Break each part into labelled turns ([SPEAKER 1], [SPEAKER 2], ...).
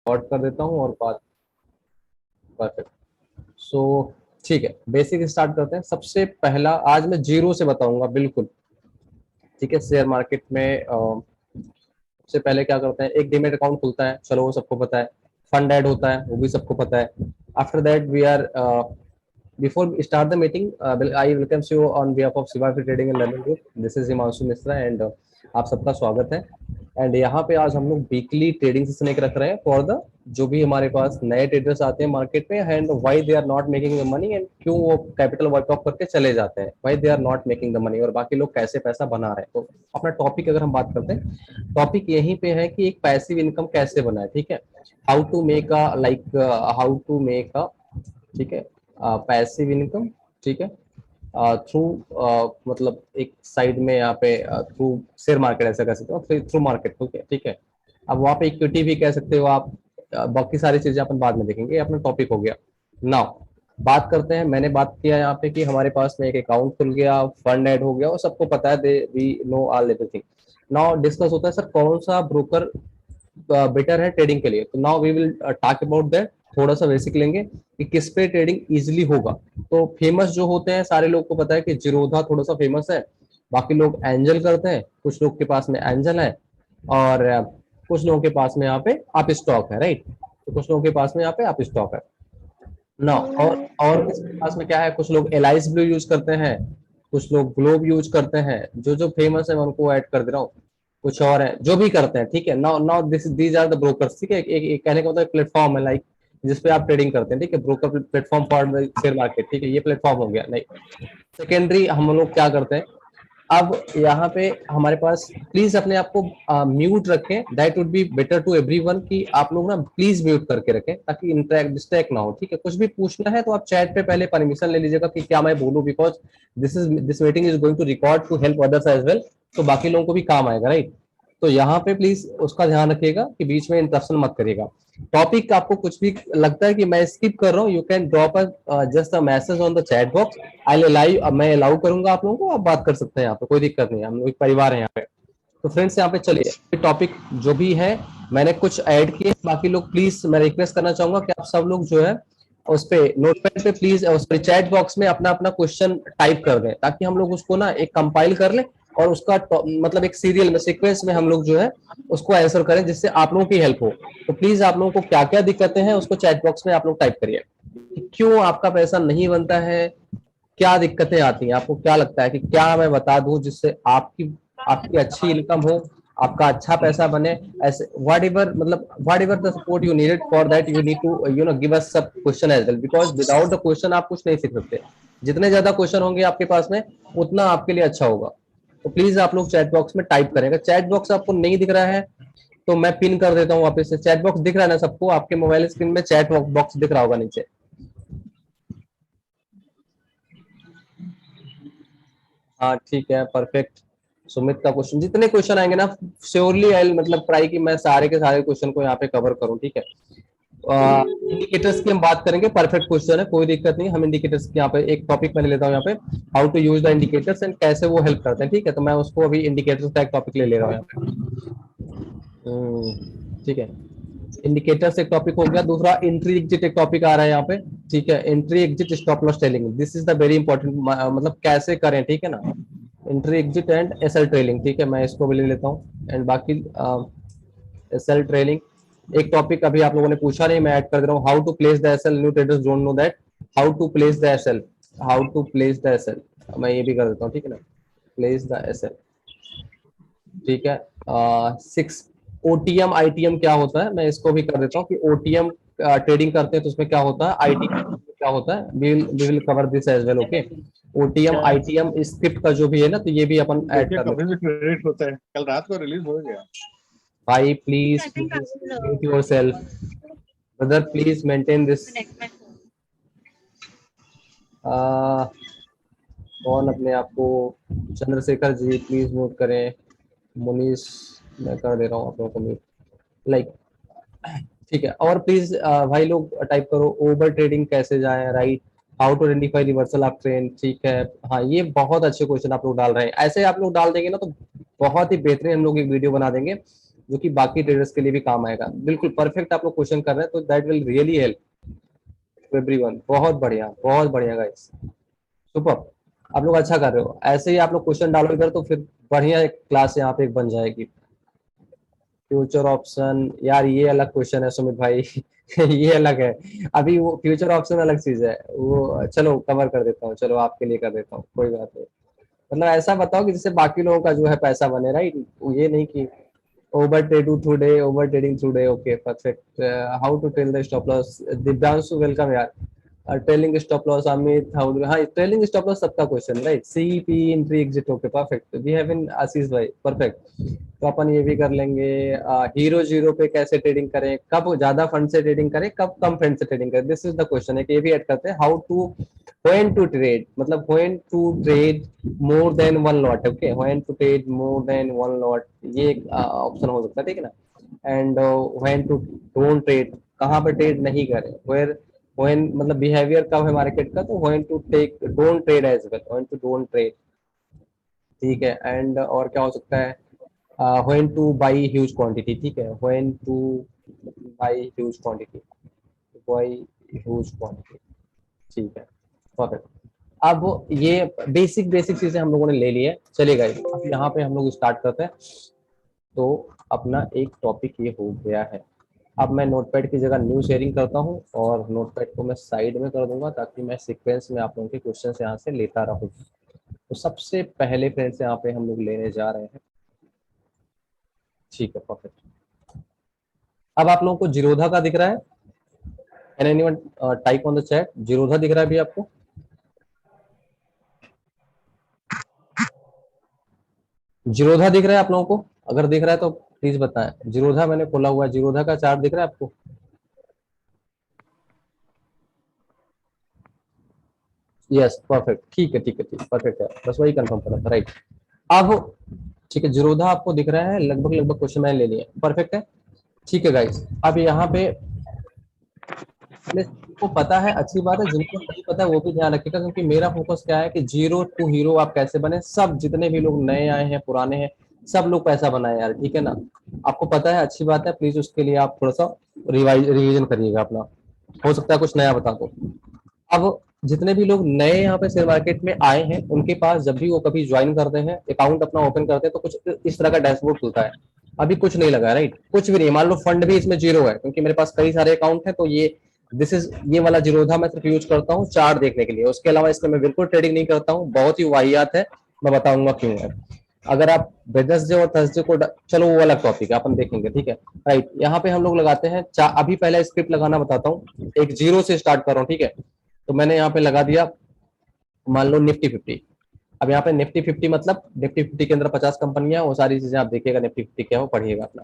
[SPEAKER 1] Record कर देता हूँ और बात। परफेक्ट। सो ठीक है, बेसिक स्टार्ट करते हैं। सबसे पहला आज मैं जीरो से बताऊंगा, बिल्कुल ठीक है। शेयर मार्केट में सबसे पहले क्या करते हैं, एक डीमेट अकाउंट खुलता है, चलो वो सबको पता है। फंड ऐड होता है, वो भी सबको पता है। After that we are before we start the meeting, I welcome you on behalf of Shivafi Trading and Learning Group. This is Himanshu Mishra and आप सबका स्वागत है। एंड यहाँ पे आज हम लोग वीकली ट्रेडिंग सेशन एक रख रहे हैं फॉर द जो भी हमारे पास नए ट्रेडर्स आते हैं मार्केट में, and why they are not making the money, and क्यों वो कैपिटल वर्क ऑफ करके चले जाते हैं, why they are not making the money, और बाकी लोग कैसे पैसा बना रहे हैं। तो अपना टॉपिक अगर हम बात करते हैं, टॉपिक यहीं पे है कि एक पैसिव इनकम कैसे बनाए, ठीक है। How to make a like how to make a, ठीक है, पैसिव इनकम, ठीक है, थ्रू मतलब एक साइड में यहाँ पे थ्रू शेयर मार्केट ऐसा कह सकते हो, फिर थ्रू मार्केट, ठीक है। अब वहाँ पे इक्विटी भी कह सकते हो आप। बाकी सारी चीजें अपन बाद में देखेंगे, अपना टॉपिक हो गया। नाउ बात करते हैं, मैंने बात किया यहाँ पे कि हमारे पास में एक अकाउंट खुल गया, फंड ऐड हो गया, और सबको पता है, they we know all everything. Now discuss होता है सर कौन सा ब्रोकर बेटर है ट्रेडिंग के लिए। तो now we will talk about that. थोड़ा सा बेसिक लेंगे कि किस पे ट्रेडिंग इजीली होगा। तो फेमस जो होते हैं सारे लोग को पता है कि जीरोधा थोड़ा सा फेमस है। बाकी लोग एंजल करते हैं, कुछ लोग के पास में एंजल है, और कुछ लोगों के पास में यहाँ पे आप स्टॉक है, राइट। तो कुछ लोगों के पास में यहाँ पे आप स्टॉक है ना। और किसके पास में क्या है, कुछ लोग एलाइस ब्लू यूज करते हैं, कुछ लोग ग्लोब यूज करते हैं। जो जो फेमस है मैं उनको ऐड कर दे रहा हूँ। कुछ और है जो भी करते हैं, ठीक है। Now now this these are the brokers, ठीक है। एक कहने का मतलब प्लेटफॉर्म है लाइक जिसपे आप ट्रेडिंग करते हैं, ठीक है। Broker platform for share market, ठीक है, ये प्लेटफॉर्म हो गया। नहीं, सेकेंडरी हम लोग क्या करते हैं, अब यहाँ पे हमारे पास प्लीज अपने आप को म्यूट रखें, that would be better to everyone, कि आप लोग ना प्लीज म्यूट करके रखें ताकि इंटरेक्ट डिस्ट्रैक्ट ना हो, ठीक है। कुछ भी पूछना है तो आप चैट पे पहले परमिशन ले लीजिएगा कि क्या मैं बोलूं, because this meeting is going to record to help others as well, तो बाकी लोगों को भी काम आएगा, राइट। तो यहाँ पे प्लीज उसका ध्यान रखिएगा कि बीच में इंटरप्शन मत करिएगा। टॉपिक आपको कुछ भी लगता है कि मैं स्किप कर रहा हूँ, you can drop just a message on the chat box. I allow, मैं अलाउ करूंगा आप लोगों को, आप बात कर सकते हैं यहाँ पे, कोई दिक्कत नहीं है, हम लोग एक परिवार है यहाँ पे। तो फ्रेंड्स यहाँ पे चलिए टॉपिक जो भी है मैंने कुछ ऐड किए, बाकी लोग प्लीज मैं रिक्वेस्ट करना चाहूंगा कि आप सब लोग जो है उस पे नोटपैड पे प्लीज चैट बॉक्स में अपना अपना क्वेश्चन टाइप कर दें, ताकि हम लोग उसको ना एक कंपाइल कर लें और उसका मतलब एक सीरियल में सीक्वेंस में हम लोग जो है उसको आंसर करें, जिससे आप लोगों की हेल्प हो। तो प्लीज आप लोगों को क्या क्या दिक्कतें हैं उसको चैट बॉक्स में आप लोग टाइप करिए। क्यों आपका पैसा नहीं बनता है, क्या दिक्कतें आती हैं, आपको क्या लगता है कि क्या मैं बता दूं जिससे आपकी आपकी अच्छी इनकम हो, आपका अच्छा पैसा बने। ऐसे व्हाट एवर, मतलब whatever the support you needed, for that you need to give us सब question as well, because without the question आप कुछ नहीं सीख सकते। जितने ज्यादा क्वेश्चन होंगे आपके पास में उतना आपके लिए अच्छा होगा। तो प्लीज आप लोग चैट बॉक्स में टाइप करेंगे। चैट बॉक्स आपको नहीं दिख रहा है तो मैं पिन कर देता हूँ वापस से। चैट बॉक्स दिख रहा है ना सबको, आपके मोबाइल स्क्रीन में चैट बॉक्स दिख रहा होगा नीचे। हाँ ठीक है, परफेक्ट। सुमित का क्वेश्चन, जितने क्वेश्चन आएंगे ना श्योरली आई मतलब ट्राई कि मैं सारे के सारे क्वेश्चन को यहाँ पे कवर करूँ, ठीक है। इंडिकेटर्स की हम बात करेंगे, परफेक्ट क्वेश्चन है, कोई दिक्कत नहीं। हम इंडिकेटर्स की यहाँ पे एक टॉपिक मैंने लेता हूँ यहाँ पे, how to use the indicators and कैसे वो हेल्प करते हैं, ठीक है। तो मैं उसको अभी इंडिकेटर्स का एक टॉपिक ले रहा हूँ यहाँ पे, ठीक है। इंडिकेटर्स एक टॉपिक हो गया। दूसरा एंट्री एग्जिट एक टॉपिक आ रहा है यहाँ पे, ठीक है। Entry exit stop loss trailing, this is the very important, मतलब कैसे करें, ठीक है ना। Entry exit and SL trailing, ठीक है, मैं इसको भी ले लेता हूँ। एंड बाकी एसएल ट्रेलिंग एक टॉपिक अभी आप लोगों ने पूछा नहीं, मैं ऐड कर दे रहा हूँ। How to place the SL, new traders don't know that. How to place the SL, how to place the SL, मैं ये भी कर देता हूँ, ठीक है ना। प्लेस द एसएल, ठीक है। सिक्स, ओटीएम आईटीएम क्या होता है, मैं इसको भी कर देता हूँ कि ओटीएम ट्रेडिंग करते हैं तो उसमें क्या होता है, आईटीएम क्या होता है, we will cover this as well, okay. OTM ITM script का जो भी है ना, तो ये भी अपन ऐड कर लेते हैं।
[SPEAKER 2] कभी भी क्रेडिट होता है, कल रात को रिलीज हो गया।
[SPEAKER 1] भाई please please mute yourself, brother please maintain this. कौन अपने आप को, चंद्रशेखर जी प्लीज म्यूट करें। मुनीश, मैं कर दे रहा हूँ आप लोगों को म्यूट, लाइक, ठीक है। और प्लीज भाई लोग टाइप करो, ओवर ट्रेडिंग कैसे जाए, राइट। How to identify reversal of trend, ठीक है। हाँ ये बहुत अच्छे क्वेश्चन आप लोग डाल रहे हैं, ऐसे आप लोग डाल देंगे ना तो बहुत ही बेहतरीन हम लोग एक वीडियो बना देंगे। जो कि बाकी ट्रेडर्स के लिए भी काम आएगा। बिल्कुल परफेक्ट आप लोग क्वेश्चन कर रहे हैं, तो that will really help everyone. बहुत बढ़िया गाइस, सुपर, आप लोग अच्छा कर रहे हो। ऐसे ही आप लोग क्वेश्चन डालो इधर तो फिर बढ़िया एक क्लास यहाँ पे एक बन जाएगी। फ्यूचर ऑप्शन, यार ये अलग क्वेश्चन है सुमित भाई ये अलग है। अभी वो फ्यूचर ऑप्शन अलग चीज है, वो चलो कवर कर देता हूँ, चलो आपके लिए कर देता हूँ, कोई बात नहीं। मतलब ऐसा बताओ कि जिससे बाकी लोगों का जो है पैसा बने, राइट। ये नहीं कि over trading through day. Okay perfect. How to tell the stop loss, Divyanshu welcome यार। Trailing stop loss Amit, how do, हाँ ट्रेलिंग स्टॉप लॉस सबका question, right. CP entry exit, okay perfect, we have in Ashish भाई, perfect. तो अपन ये भी कर लेंगे। Hero zero पे कैसे ट्रेडिंग करें, कब ज्यादा फंड से ट्रेडिंग करें, कब कम फंड से ट्रेडिंग करें, दिस इज द क्वेश्चन है कि ये भी ऐड करते हैं। How to, when to trade, मतलब when to trade more than one lot, okay, when to trade more than one lot, ये एक ऑप्शन हो सकता है, ठीक है ना। And when to don't trade, कहाँ पे ट्रेड नहीं करें, वेयर, व्हेन मतलब बिहेवियर कब है मार्केट का, तो when to take don't trade as well, when to don't trade, ठीक है। एंड और क्या हो सकता है, when to buy huge quantity, ठीक है, when to buy huge quantity, buy huge quantity, ठीक है परफेक्ट। अब ये बेसिक बेसिक चीजें हम लोगों ने ले ली है, चलेगा। अब यहाँ पे हम लोग स्टार्ट करते हैं। तो अपना एक टॉपिक ये हो गया है। अब मैं नोटपैड की जगह न्यू शेयरिंग करता हूँ और नोटपैड को मैं साइड में कर दूंगा ताकि मैं सीक्वेंस में आप लोगों के क्वेश्चन यहाँ से लेता रहूँ। तो सबसे पहले फ्रेंड्स यहाँ पे हम लोग लेने जा रहे हैं, ठीक है परफेक्ट। अब आप लोगों को जीरोधा का दिख रहा है, can anyone type on the chat, Zerodha दिख रहा है अभी आपको? जीरोधा दिख रहा है आप लोगों को? अगर दिख रहा है तो प्लीज बताएं। जीरोधा मैंने खोला हुआ है, जीरोधा का चार्ट दिख रहा है आपको? यस परफेक्ट, ठीक है ठीक है ठीक, परफेक्ट है, बस वही कंफर्म करा था, राइट। अब ठीक है, जीरोधा आपको दिख रहा है, लगभग लगभग क्वेश्चन मैंने ले लिए, परफेक्ट है, ठीक है गाइस। अब यहाँ पे को पता है, अच्छी बात है, जिनको नहीं पता है वो भी ध्यान रखिएगा, क्योंकि मेरा फोकस क्या है कि जीरो टू हीरो आप कैसे बने। सब जितने भी लोग नए आए हैं, पुराने हैं, सब लोग पैसा बनाए यार, ठीक है ना। आपको पता है, अच्छी बात है, प्लीज उसके लिए आप थोड़ा सा रिवीजन करिएगा अपना, हो सकता है कुछ नया बता दो। अब जितने भी लोग नए यहाँ पे शेयर मार्केट में आए हैं, उनके पास जब भी वो कभी ज्वाइन करते हैं, अकाउंट अपना ओपन करते हैं, तो कुछ इस तरह का डैशबोर्ड खुलता है। अभी कुछ नहीं लगा, राइट, कुछ भी नहीं। मान लो फंड भी इसमें जीरो है, क्योंकि मेरे पास कई सारे अकाउंट है, तो ये दिस इज, ये वाला जीरोधा मैं सिर्फ यूज करता हूँ चार्ट देखने के लिए, उसके अलावा इसमें मैं बिल्कुल ट्रेडिंग नहीं करता हूँ, बहुत ही वाहियात है, मैं बताऊंगा क्यों है। अगर आप वेडनेसडे और थर्सडे को, चलो वो अलग टॉपिक है, अपन देखेंगे, ठीक है, राइट। यहाँ पे हम लोग लगाते हैं अभी पहले स्क्रिप्ट लगाना बताता हूँ, एक जीरो से स्टार्ट कर रहा हूँ, ठीक है। तो मैंने यहाँ पे लगा दिया, मान लो निफ्टी 50। अब यहाँ पे निफ्टी 50 मतलब निफ्टी 50 के अंदर 50 कंपनियां, वो सारी चीजें आप देखिएगा, निफ्टी 50 क्या हो पढ़िएगा अपना,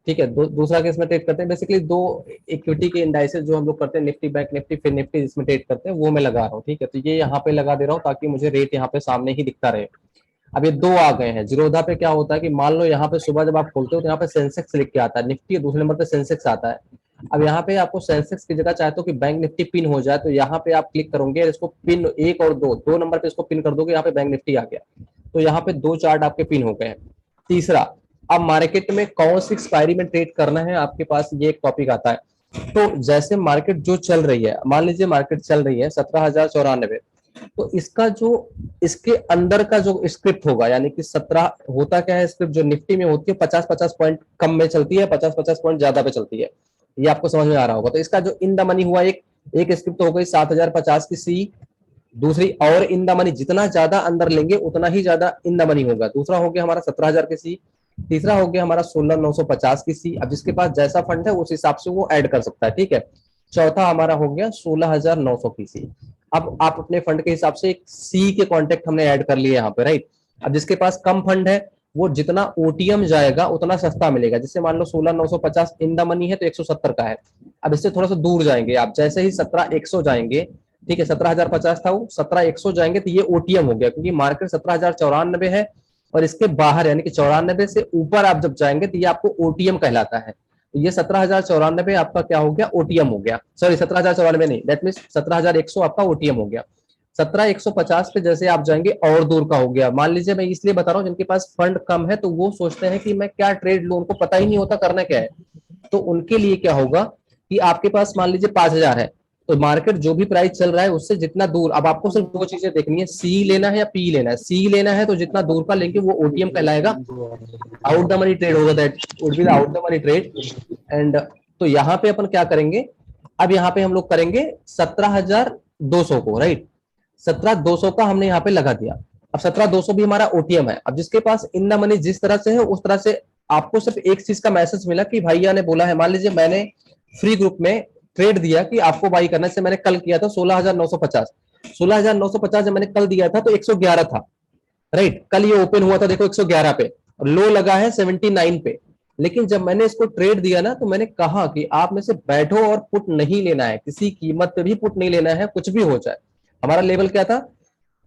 [SPEAKER 1] ठीक है। दूसरा केस में ट्रेड करते हैं, बेसिकली दो इक्विटी के इंडाइसेस जो हम लोग करते हैं, निफ्टी बैंक निफ्टी फिर निफ्टी, जिसमें ट्रेड करते हैं, वो मैं लगा रहा हूँ, ठीक है। तो ये यहाँ पे लगा दे रहा हूँ ताकि मुझे रेट यहाँ पे सामने ही दिखता रहे। अब ये दो आ गए हैं। जीरोधा पे क्या होता है कि मान लो यहाँ पे सुबह जब आप खोलते हो तो यहाँ पे सेंसेक्स लिख के आता है, निफ्टी दूसरे नंबर पे सेंसेक्स आता है। अब यहाँ पे आपको सेंसेक्स की जगह चाहते हो कि बैंक निफ्टी पिन हो जाए, तो यहाँ पे आप क्लिक करोगे, इसको पिन एक और दो नंबर पे इसको पिन कर दोगे, यहाँ पे बैंक निफ्टी आ गया। तो यहाँ पे दो चार्ट आपके पिन हो गए हैं। तीसरा, अब मार्केट में कौन सी एक्सपायरी में ट्रेड करना है, आपके पास ये एक टॉपिक आता है। तो जैसे मार्केट जो चल रही है, मान लीजिए मार्केट चल रही है 17,094, तो इसका जो इसके अंदर का जो स्क्रिप्ट होगा, यानी कि 17 होता क्या है स्क्रिप्ट, जो निफ्टी में होती है 50-50 पॉइंट कम में चलती है, 50-50 पॉइंट ज्यादा पे चलती है, ये आपको समझ में आ रहा होगा। तो इसका जो इन द मनी हुआ, एक स्क्रिप्ट हो गई 7,050 की सी, दूसरी और इन द मनी, जितना ज्यादा अंदर लेंगे उतना ही ज्यादा इन द मनी होगा। दूसरा हो गया हमारा 17,000 की सी, तीसरा हो गया हमारा 16,950 की सी। अब जिसके पास जैसा फंड है उस हिसाब से वो ऐड कर सकता है, ठीक है। चौथा हमारा हो गया 16,900 की सी। अब आप अपने फंड के हिसाब से एक सी के कॉन्टेक्ट हमने ऐड कर लिए यहाँ पे, राइट। अब जिसके पास कम फंड है, वो जितना ओटीएम जाएगा उतना सस्ता मिलेगा। जैसे मान लो 16,950 इन द मनी है तो 170 का है। अब इससे थोड़ा सा दूर जाएंगे आप, जैसे ही 17,100 जाएंगे, ठीक है, 17,050 था वो, 17,100 जाएंगे तो ये ओटीएम हो गया, क्योंकि मार्केट 17,094 है और इसके बाहर, यानी कि 94 से ऊपर आप जब जाएंगे तो ये आपको ओटीएम कहलाता है। तो ये 17,094 आपका क्या हो गया, ओटीएम हो गया। सॉरी 17,094 नहीं, दैट मीन 17,100 आपका ओटीएम हो गया। 17,150 पे जैसे आप जाएंगे और दूर का हो गया। मान लीजिए, मैं इसलिए बता रहा हूँ जिनके पास फंड कम है तो वो सोचते हैं कि मैं क्या ट्रेड लूं, उनको पता ही नहीं होता करना क्या है। तो उनके लिए क्या होगा कि आपके पास मान लीजिए 5,000 है, तो मार्केट जो भी प्राइस चल रहा है उससे जितना दूर, अब आपको सिर्फ दो चीजें देखनी है, सी लेना है या पी लेना है। सी लेना है तो जितना दूर का लेंगे वो ओटीएम कहलाएगा, आउट द मनी ट्रेड होगा, that would be the out the money trade. And तो यहाँ पे अपन क्या करेंगे, अब यहाँ पे हम लोग करेंगे 17,200 को, राइट। 17,200 का हमने यहाँ पे लगा दिया। अब 17,200 भी हमारा ओटीएम है। अब जिसके पास इन द मनी जिस तरह से है उस तरह से आपको सिर्फ एक चीज का मैसेज मिला कि भैया ने बोला है, मान लीजिए मैंने फ्री ग्रुप में ट्रेड दिया कि आपको बाई करने से, मैंने कल किया था 16,950। 16,950 जब मैंने कल दिया था तो 111 था, राइट। कल ये ओपन हुआ था देखो 111 पे, और लो लगा है 79 पे। लेकिन जब मैंने इसको ट्रेड दिया ना, तो मैंने कहा कि आप में से बैठो और पुट नहीं लेना है, किसी कीमत पे भी पुट नहीं लेना है, कुछ भी हो जाए। हमारा लेवल क्या था,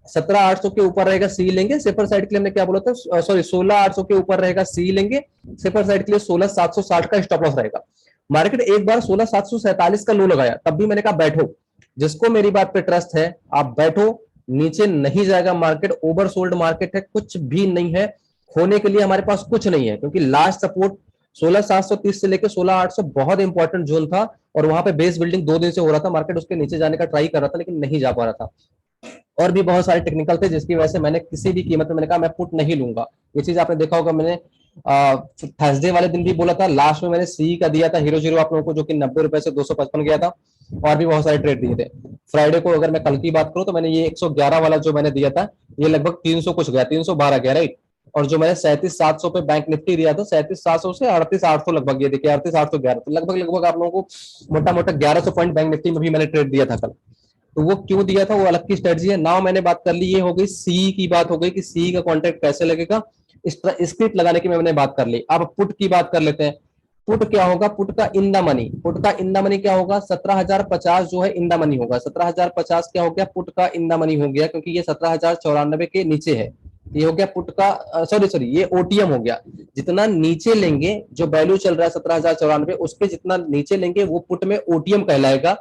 [SPEAKER 1] 17,800 के ऊपर रहेगा सी लेंगे। सेफर साइड के लिए हमने क्या बोला था, सॉरी 16,800 के ऊपर रहेगा सी लेंगे। सेफर साइड के लिए 16,760 का स्टॉप लॉस रहेगा। मार्केट एक बार 16,747 का लो लगाया, तब भी मैंने कहा बैठो, जिसको मेरी बात पे ट्रस्ट है आप बैठो, नीचे नहीं जाएगा मार्केट, ओवर सोल्ड मार्केट है, कुछ भी नहीं है, खोने के लिए हमारे पास कुछ नहीं है। क्योंकि लास्ट सपोर्ट 16,730 से लेकर 16,800 बहुत इंपॉर्टेंट जोन था, और वहां पे बेस बिल्डिंग 2 दिन से हो रहा था, मार्केट उसके नीचे जाने का ट्राई कर रहा था लेकिन नहीं जा पा रहा था। और भी बहुत सारे टेक्निकल थे जिसकी वजह से मैंने किसी भी कीमत में मैंने कहा मैं पुट नहीं लूंगा। ये चीज आपने देखा होगा, मैंने थर्सडे वाले दिन भी बोला था, लास्ट में मैंने सी का दिया था हीरो जीरो आप लोगों को, जो कि 90 रुपए से 255 गया था, और भी बहुत सारे ट्रेड दिए थे। फ्राइडे को अगर मैं कल की बात करूं तो मैंने ये 111 वाला जो मैंने दिया था, ये लगभग 300 कुछ गया, 312 गया, राइट। और जो मैंने 37,700 पे बैंक निफ्टी दिया था, 37,700 से 38,800 लगभग, ये देखिए 38,811, तो लगभग लगभग आप लोगों को मोटा मोटा 1100 पॉइंट बैंक निफ्टी में भी मैंने ट्रेड दिया था कल। तो वो क्यों दिया था वो अलग की स्ट्रेटजी है। नाउ मैंने बात कर ली, ये हो गई सी की बात हो गई कि सी का कॉन्ट्रैक्ट कैसे लगेगा, स्क्रिप्ट लगाने की मैंने बात कर ली। अब पुट की बात कर लेते हैं। पुट क्या होगा, पुट का इन द मनी, पुट का इन द मनी क्या होगा, 17,050 जो है इन द मनी होगा। 17,050 क्या हो गया, पुट का इन द मनी हो गया, क्योंकि ये 17,094 के नीचे है। ये हो गया पुट का, सॉरी ये ओटीएम हो गया। जितना नीचे लेंगे, जो वैल्यू चल रहा है 17,094, उसके जितना नीचे लेंगे वो पुट में ओटीएम कहलाएगा।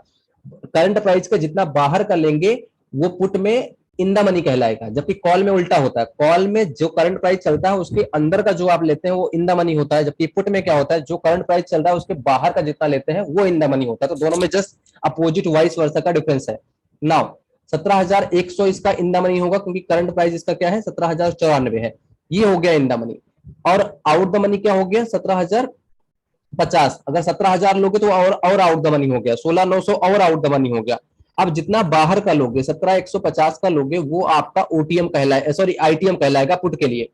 [SPEAKER 1] करंट प्राइस का जितना बाहर का लेंगे वो पुट में इन द मनी कहलाएगा। जबकि कॉल में उल्टा होता है, कॉल में जो करंट प्राइस चलता है उसके अंदर का जो आप लेते हैं वो इन द मनी होता है, जबकि पुट में क्या होता है, जो करंट प्राइस चल रहा है उसके बाहर का जितना लेते हैं वो इन द मनी होता है। तो दोनों में जस्ट अपोजिट वाइस वर्सा का डिफरेंस है। नाउ 17,100 इसका इन द मनी होगा, क्योंकि करंट प्राइस इसका क्या है, 17,094 है, ये हो गया इन द मनी। और आउट द मनी क्या हो गया, 17,050। अगर 17,000 लोगे तो और आउट द मनी हो गया, 16,900 और आउट द मनी हो गया। अब जितना बाहर का लोगे, 17,150 का लोगे, वो आपका ओटीएम कहलाएगा, सॉरी आईटीएम कहलाएगा पुट के लिए।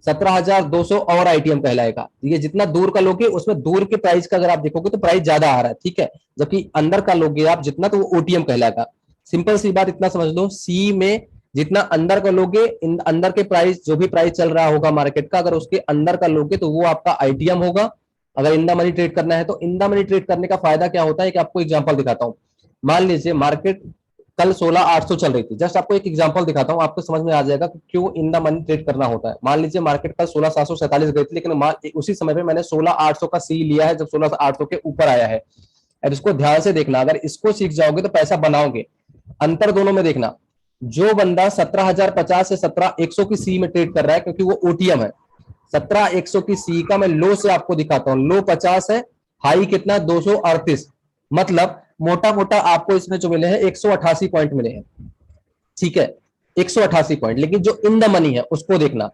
[SPEAKER 1] 17,200 और आईटीएम कहलाएगा। ये जितना दूर का लोगे उसमें दूर के प्राइस का अगर आप देखोगे तो प्राइस ज्यादा आ रहा है, ठीक है। जबकि अंदर का लोगे आप जितना, तो वो ओटीएम कहलाएगा। सिंपल सी बात इतना समझ लो, सी में जितना अंदर का लोगे, अंदर के प्राइस जो भी प्राइस चल रहा होगा मार्केट का, अगर उसके अंदर का लोगे तो वो आपका आईटीएम होगा। अगर इन द मनी ट्रेड करना है तो इन द मनी ट्रेड करने का फायदा क्या होता है कि आपको एग्जांपल दिखाता हूं। मान लीजिए मार्केट कल 16,800 चल रही थी, जस्ट आपको एक एग्जांपल दिखाता हूं, आपको समझ में आ जाएगा कि क्यों इन द मनी ट्रेड करना होता है। मान लीजिए मार्केट कल 16,747 गई थी, लेकिन उसी समय पे मैंने 16,800 का सी लिया है जब 16,800 के ऊपर आया है। अब इसको ध्यान से देखना, अगर इसको सीख जाओगे तो पैसा बनाओगे। अंतर दोनों में देखना, जो बंदा 17,050 से 17,100 की सी में ट्रेड कर रहा है, क्योंकि वो ओटीएम है, 17,100 की सी का मैं लो से आपको दिखाता हूं, लो 50 है, हाई कितना 238, मतलब मोटा मोटा आपको इसमें जो मिले हैं 188 पॉइंट मिले हैं, ठीक है, 188 पॉइंट। लेकिन जो इन द मनी है उसको देखना,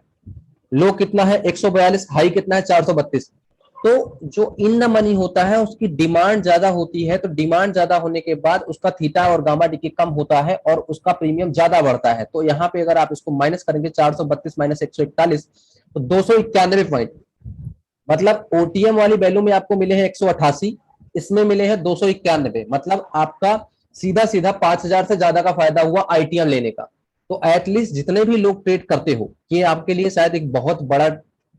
[SPEAKER 1] लो कितना है 142, हाई कितना है 432। तो जो इन द मनी होता है उसकी डिमांड ज्यादा होती है, तो डिमांड ज्यादा होने के बाद उसका थीटा और गामा डिके कम होता है और उसका प्रीमियम ज्यादा बढ़ता है। तो यहाँ पे अगर आप इसको माइनस करेंगे 432 माइनस 141, तो 291 पॉइंट, मतलब ओटीएम वाली वैल्यू में आपको मिले हैं 188, इसमें मिले हैं 291, मतलब आपका सीधा सीधा 5,000 से ज्यादा का फायदा हुआ आईटीएम लेने का। तो एटलीस्ट जितने भी लोग ट्रेड करते हो, ये आपके लिए शायद एक बहुत बड़ा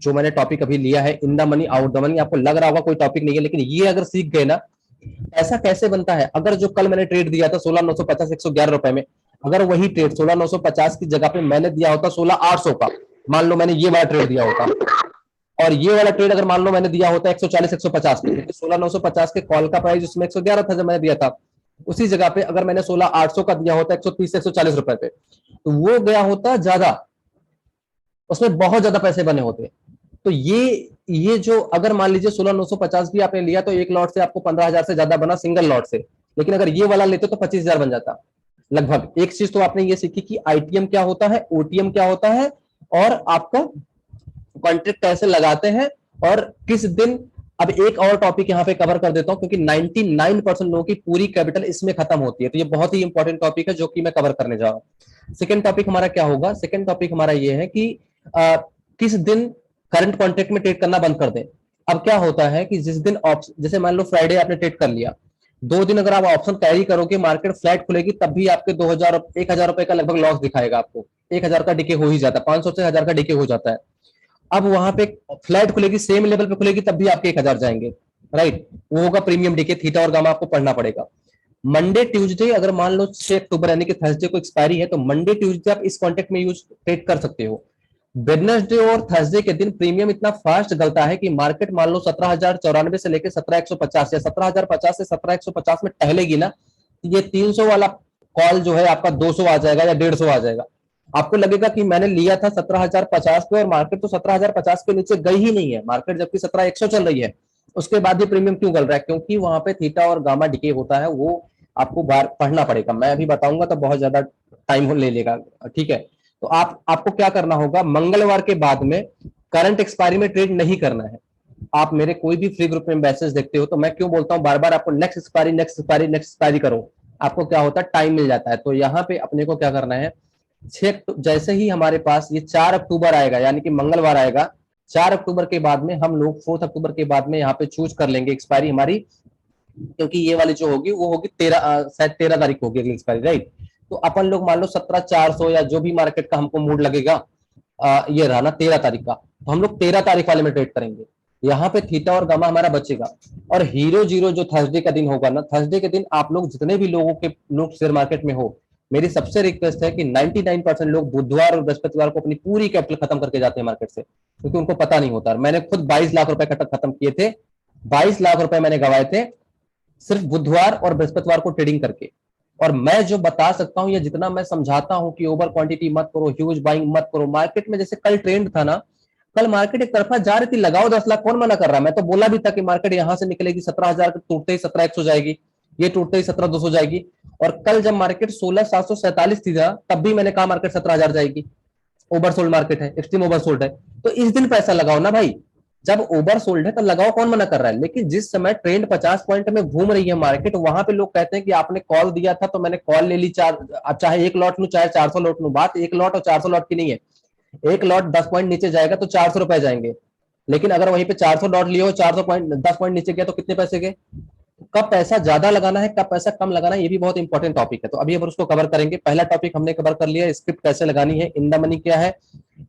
[SPEAKER 1] जो मैंने टॉपिक अभी लिया है, in the money out the money, आपको लग रहा होगा कोई टॉपिक नहीं है, लेकिन ये अगर सीख गए ना, ऐसा कैसे बनता है। अगर जो कल मैंने ट्रेड दिया था 16,950 111 रुपए में, अगर वही ट्रेड 16,950 की जगह पे मैंने दिया होता 16,800 का, मान लो मैंने ये वाला ट्रेड दिया होता, और ये वाला ट्रेड अगर मान लो मैंने दिया होता 140 150 पे, क्योंकि 16,950 के कॉल का प्राइस उसमें 111 था जब मैंने दिया था, उसी जगह पे अगर मैंने 16,800 का दिया होता 130 से 140 रुपए पे, तो वो गया होता ज्यादा, उसमें बहुत ज्यादा पैसे बने होते। तो ये जो अगर मान लीजिए 16,950 भी आपने लिया तो एक लॉट से आपको 15,000 से ज्यादा बना सिंगल लॉट से, लेकिन अगर ये वाला लेते तो 25,000 बन जाता लगभग। एक चीज तो आपने ये सीखी कि आईटीएम क्या होता है, ओटीएम क्या होता है, और आपका कॉन्ट्रैक्ट कैसे लगाते हैं और किस दिन। अब एक और टॉपिक यहां पे कवर कर देता हूं क्योंकि 99% लोगों की पूरी कैपिटल इसमें खत्म होती है, तो ये बहुत ही इंपॉर्टेंट टॉपिक है जो कि मैं कवर करने जा रहा हूं। सेकंड टॉपिक हमारा क्या होगा, सेकंड टॉपिक हमारा ये है कि किस दिन करंट कॉन्ट्रैक्ट में ट्रेड करना बंद कर दें। अब क्या होता है कि जिस दिन जैसे मान लो फ्राइडे आपने ट्रेड कर लिया, 2 दिन अगर आप ऑप्शन कैरी करोगे, मार्केट फ्लैट खुलेगी, तब भी आपके 2,000 1,000 रुपए का लगभग लॉस दिखाएगा आपको। 1,000 का डिके हो ही जाता है, 500 से 1,000 का डिके हो जाता है। अब वहां पे फ्लैट खुलेगी, सेम लेवल पे खुलेगी, तब भी आपके 1,000 जाएंगे, राइट। वो होगा प्रीमियम डीके, थीटा और गामा आपको पढ़ना पड़ेगा। मंडे ट्यूसडे अगर मान लो 6 अक्टूबर यानी कि थर्सडे को एक्सपायरी है, तो मंडे ट्यूसडे आप इस कॉन्टेक्ट में यूज ट्रेड कर सकते हो। वेडनेसडे और थर्सडे के दिन प्रीमियम इतना फास्ट गलता है कि मार्केट मान लो 17,094 से लेकर 17,150 या 17,050 से 17,150 में टहलेगी ना, ये 300 वाला कॉल जो है आपका 200 आ जाएगा या 150 आ जाएगा। आपको लगेगा कि मैंने लिया था 17,050 पे और मार्केट तो 17,050 के नीचे गई ही नहीं है, मार्केट जबकि 17,100 चल रही है, उसके बाद भी प्रीमियम क्यों गल रहा है? क्योंकि वहां पे थीटा और गामा डिके होता है, वो आपको बार पढ़ना पड़ेगा। मैं अभी बताऊंगा तो बहुत ज्यादा टाइम ले लेगा, ठीक है। तो आपको क्या करना होगा, मंगलवार के बाद में करंट एक्सपायरी में ट्रेड नहीं करना है। आप मेरे कोई भी फ्री ग्रुप में मैसेज देखते हो तो मैं क्यों बोलता हूं बार बार आपको next expiry next expiry next expiry करो, आपको क्या होता है, टाइम मिल जाता है। तो यहाँ पे अपने को क्या करना है, जैसे ही हमारे पास ये 4 अक्टूबर आएगा यानी कि मंगलवार आएगा, 4 अक्टूबर के बाद में हम लोग 4 अक्टूबर के बाद में यहाँ पे चूज कर लेंगे एक्सपायरी हमारी, क्योंकि ये वाली जो होगी वो होगी 13 शायद 13 तारीख को होगी अगली एक्सपायरी, राइट। तो अपन लोग मान लो 17,400 या जो भी मार्केट का हमको मूड लगेगा, ये रहा ना 13 तारीख का, तो हम लोग 13 तारीख वाले में ट्रेड करेंगे। यहाँ पे थीटा और गामा हमारा बचेगा। और हीरो जीरो जो थर्सडे का दिन होगा ना, थर्सडे के दिन आप लोग जितने भी लोग शेयर मार्केट में हो, मेरी सबसे रिक्वेस्ट है कि 99% लोग बुधवार और बृहस्पतिवार को अपनी पूरी कैपिटल खत्म करके जाते हैं मार्केट से, क्योंकि उनको पता नहीं होता। मैंने खुद 22 लाख रुपए खत्म किए थे, 22 लाख रुपए मैंने गंवाए थे सिर्फ बुधवार और बृहस्पतिवार को ट्रेडिंग करके। और मैं जो बता सकता हूं या जितना मैं समझाता हूं कि ओवर क्वांटिटी मत करो, ह्यूज बाइंग मत करो मार्केट में, जैसे कल ट्रेंड था ना, कल मार्केट एक तरफा जा रही थी, लगाओ 10 लाख, कौन मना कर रहा है? मैं तो बोला भी था कि मार्केट यहां से निकलेगी 17,000 टूटते ही 17,100 जाएगी, ये टूटते ही 17,200 जाएगी। और कल जब मार्केट 16,747 थी तब भी मैंने कहा मार्केट 17,000 जाएगी, ओवरसोल्ड मार्केट है, एक्सट्रीम ओवरसोल्ड है। तो इस दिन पैसा लगाओ ना भाई, जब ओवर सोल्ड है तो लगाओ, कौन मना कर रहा है? लेकिन जिस समय ट्रेंड 50 पॉइंट में घूम रही है मार्केट, वहां पे लोग कहते हैं कि आपने कॉल दिया था तो मैंने कॉल ले ली, चाहे एक लॉट लू चाहे 400 लॉट लू, बात एक लॉट और 400 लॉट की नहीं है। एक लॉट 10 पॉइंट नीचे जाएगा तो 400 रुपए जाएंगे, लेकिन अगर वहीं पे 400 लॉट लियो, 400 पॉइंट 10 पॉइंट नीचे गया तो कितने पैसे गए? कब पैसा ज्यादा लगाना है, कब पैसा कम लगाना है, ये भी बहुत इंपॉर्टेंट टॉपिक है। तो अभी हम उसको कवर करेंगे। पहला टॉपिक हमने कवर कर लिया, स्क्रिप्ट कैसे लगानी है, इन द मनी क्या है।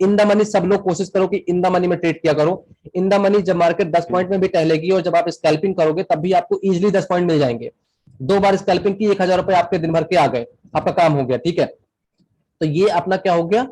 [SPEAKER 1] इन द मनी सब लोग कोशिश करो कि इन द मनी में ट्रेड किया करो। इन द मनी जब मार्केट 10 पॉइंट में भी टहलेगी और जब आप स्कैल्पिंग करोगे तब भी आपको इजिली 10 पॉइंट मिल जाएंगे। 2 बार स्कैल्पिंग की, 1,000 रुपए आपके दिन भर के आ गए, आपका काम हो गया, ठीक है। तो ये अपना क्या हो गया,